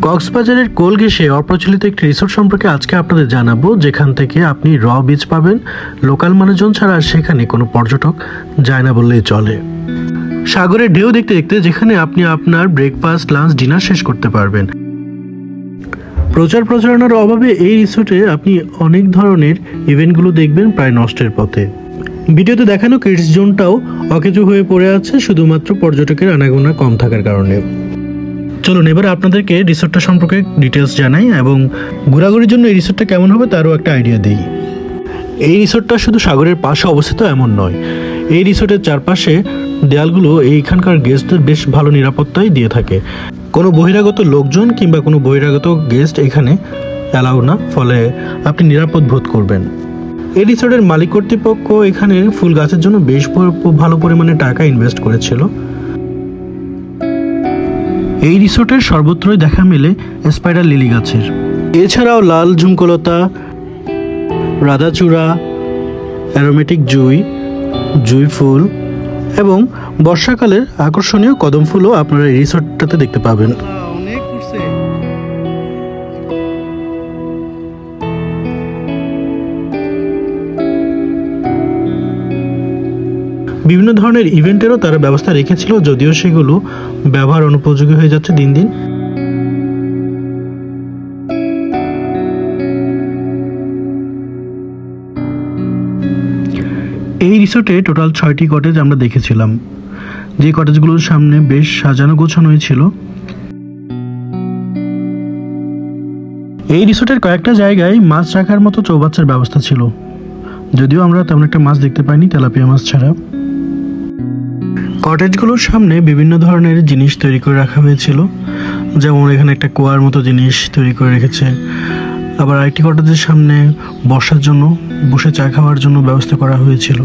কক্সবাজারের কোল ঘেঁষে অপ্রচলিত একটি রিসোর্ট সম্পর্কে আজকে আপনাদের জানাবো, যেখান থেকে আপনি র বিচ পাবেন। লোকাল মানুষজন ছাড়া সেখানে কোনো পর্যটক যায় না বললেই চলে। সাগরের ঢেউ দেখতে দেখতে যেখানে আপনি আপনার ব্রেকফাস্ট, লাঞ্চ, ডিনার শেষ করতে পারবেন। প্রচারণার অভাবে এই রিসোর্টে আপনি অনেক ধরনের ইভেন্টগুলো দেখবেন প্রায় নষ্টের পথে। ভিডিওতে দেখানো কিডস জোনটাও অকেজো হয়ে পড়ে আছে শুধুমাত্র পর্যটকের আনাগোনা কম থাকার কারণে। চলুন এবার আপনাদেরকে রিসোর্টটা সম্পর্কে ডিটেলস জানাই এবং ঘোরাঘুরির জন্য এই রিসোর্টটা কেমন হবে তারও একটা আইডিয়া দিই। এই রিসোর্টটা শুধু সাগরের পাশে অবস্থিত এমন নয়, এই রিসোর্টের চারপাশে দেয়ালগুলো এইখানকার গেস্টদের বেশ ভালো নিরাপত্তাই দিয়ে থাকে। কোনো বহিরাগত লোকজন কিংবা কোনো বহিরাগত গেস্ট এখানে অ্যালাউ না, ফলে আপনি নিরাপদ বোধ করবেন। এই রিসোর্টের মালিক কর্তৃপক্ষ এখানে ফুল গাছের জন্য বেশ ভালো পরিমাণে টাকা ইনভেস্ট করেছিল। এই রিসোর্টের সর্বত্রই দেখা মেলে স্পাইডার লিলি গাছের, এছাড়াও লাল ঝুমকলতা, রাধাচূড়া, অ্যারোমেটিক জুঁই ফুল এবং বর্ষাকালের আকর্ষণীয় কদম ফুলও আপনারা এই রিসোর্টটাতে দেখতে পাবেন। বিভিন্ন ধরনের ইভেন্টেরও তারা ব্যবস্থা রেখেছিল, যদিও সেগুলো ব্যবহার অনুপযোগী হয়ে যাচ্ছে দিন দিন। এই রিসোর্টে টোটাল 6টি কটেজ আমরা দেখেছিলাম, যে কটেজগুলোর সামনে বেশ সাজানো গোছানো হয়েছিল। এই রিসোর্টের কয়েকটা জায়গায় মাছ রাখার মতো চৌবাচ্চার ব্যবস্থা ছিল, যদিও আমরা তেমন একটা মাছ দেখতে পাইনি তেলাপিয়া মাছ ছাড়া। কটেজগুলোর সামনে বিভিন্ন ধরনের জিনিস তৈরি করে রাখা হয়েছিল, যেমন এখানে একটা কুয়ার মতো জিনিস তৈরি করে রেখেছে। আবার আরেকটি কটেজের সামনে বসার জন্য, বসে চা খাওয়ার জন্য ব্যবস্থা করা হয়েছিল।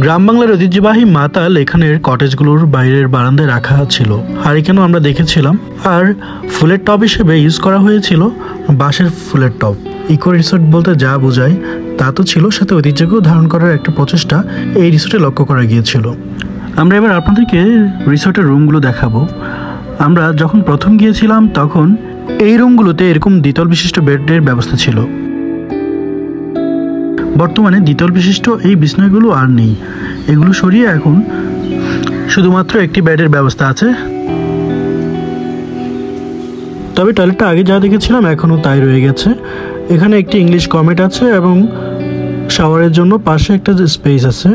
গ্রাম বাংলার ঐতিহ্যবাহী মাতাল এখানের কটেজগুলোর বাইরের বারান্দায় রাখা ছিল, হারিকেনও আমরা দেখেছিলাম। আর ফুলের টব হিসেবে ইউজ করা হয়েছিল বাঁশের ফুলের টব। ইকো রিসোর্ট বলতে যা বোঝায় তা তো ছিল, সাথে ঐতিহ্যকেও ধারণ করার একটা প্রচেষ্টা এই রিসোর্টে লক্ষ্য করা গিয়েছিল। আমরা এবার আপনাদেরকে রিসোর্টের রুমগুলো দেখাবো। আমরা যখন প্রথম গিয়েছিলাম তখন এই রুমগুলোতে এরকম দ্বিতল বিশিষ্ট বেডের ব্যবস্থা ছিল। বর্তমানে দ্বিতল বিশিষ্ট এই বিছানাগুলো আর নেই, এগুলো সরিয়ে এখন শুধুমাত্র একটি বেডের ব্যবস্থা আছে। তবে টয়লেটটা আগে যা দেখেছিলাম এখনও তাই রয়ে গেছে। এখানে একটি ইংলিশ কমেট আছে এবং শাওয়ারের জন্য পাশে একটা স্পেস আছে।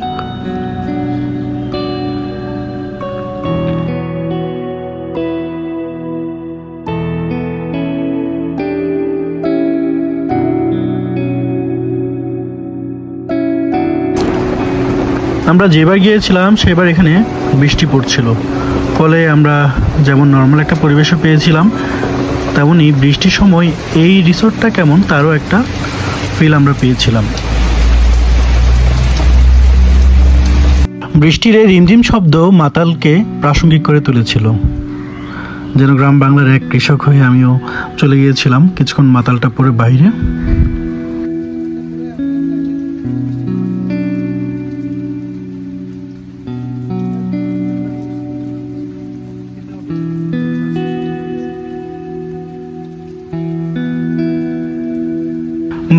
আমরা যেবার গিয়েছিলাম সেবার এখানে বৃষ্টি পড়ছিল, ফলে আমরা যেমন নর্মাল একটা পরিবেশও পেয়েছিলাম, তেমনই বৃষ্টির সময় এই রিসোর্টটা কেমন তারও একটা ফিল আমরা পেয়েছিলাম। বৃষ্টির এই রিমঝিম শব্দ মাতালকে প্রাসঙ্গিক করে তুলেছিল, যেন গ্রাম বাংলার এক কৃষক হয়ে আমিও চলে গিয়েছিলাম কিছুক্ষণ মাতালটা পরে বাইরে।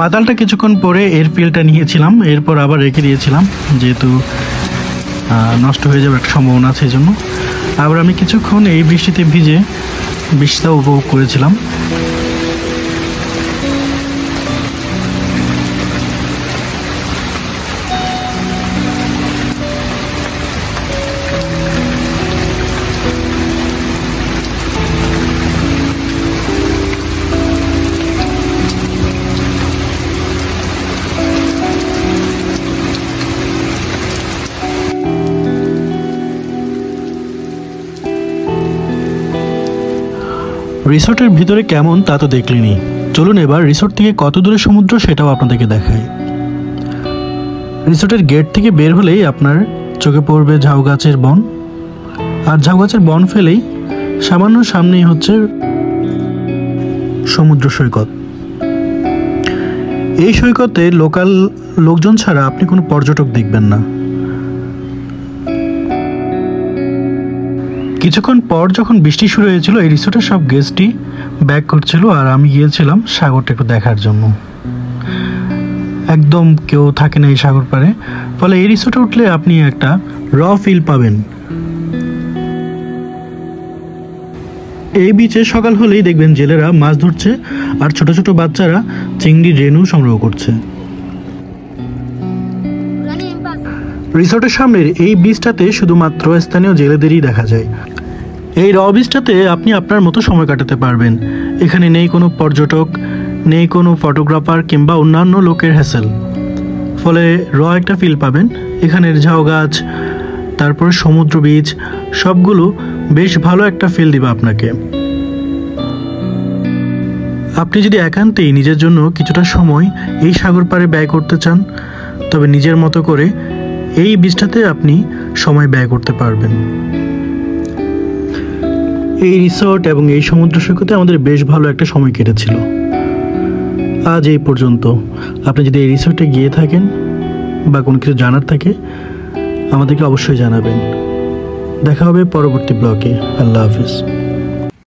মাতালটা কিছুক্ষণ পরে এর ফিলটা নিয়েছিলাম, এরপর আবার রেখে দিয়েছিলাম, যেহেতু নষ্ট হয়ে যাবে একটা সম্ভাবনা আছে, এই জন্য আবার আমি কিছুক্ষণ এই বৃষ্টিতে ভিজে বৃষ্টিটা উপভোগ করেছিলাম। রিসোর্টের ভিতরে কেমন তা তো দেখলেনি, চলুন এবার রিসোর্ট থেকে কত দূরে সমুদ্র সেটাও আপনাদেরকে দেখাই। রিসোর্টের গেট থেকে বের হলেই আপনার চোখে পড়বে ঝাউ গাছের বন, আর ঝাউ গাছের বন ফেলেই সামান্য সামনেই হচ্ছে সমুদ্র সৈকত। এই সৈকতে লোকাল লোকজন ছাড়া আপনি কোনো পর্যটক দেখবেন না। কিছুক্ষণ পর যখন বৃষ্টি শুরু হয়েছিল এই রিসোর্টের সব গেস্টই ব্যাক করছিল আর আমি গিয়েছিলাম সাগরটা একটু দেখার জন্য। একদম কেউ থাকে না এই সাগর পাড়ে, ফলে এই রিসোর্টে উঠলে আপনি একটা র ফিল পাবেন। এই বিচে সকাল হলেই দেখবেন জেলেরা মাছ ধরছে আর ছোট ছোট বাচ্চারা চিংড়ির রেণু সংগ্রহ করছে। রিসোর্টের সামনের এই বিচটাতে শুধুমাত্র স্থানীয় জেলেদেরই দেখা যায়। এই র বিচটাতে আপনি আপনার মতো সময় কাটাতে পারবেন। এখানে নেই কোনো পর্যটক, নেই কোনো ফটোগ্রাফার কিংবা অন্যান্য লোকের হ্যাসেল, ফলে র একটা ফিল পাবেন। এখানের ঝাউ গাছ, তারপরে সমুদ্র বীচ, সবগুলো বেশ ভালো একটা ফিল দিবে আপনাকে। আপনি যদি একান্তেই নিজের জন্য কিছুটা সময় এই সাগর পাড়ে ব্যয় করতে চান, তবে নিজের মতো করে এই বিচটাতে আপনি সময় ব্যয় করতে পারবেন। এই রিসোর্ট এবং এই সমুদ্র সৈকতে আমাদের বেশ ভালো একটা সময় কেটেছিল। আজ এই পর্যন্ত। আপনি যদি এই রিসোর্টে গিয়ে থাকেন বা কোনো কিছু জানার থাকে আমাদেরকে অবশ্যই জানাবেন। দেখা হবে পরবর্তী ব্লগে। আল্লাহ হাফিজ।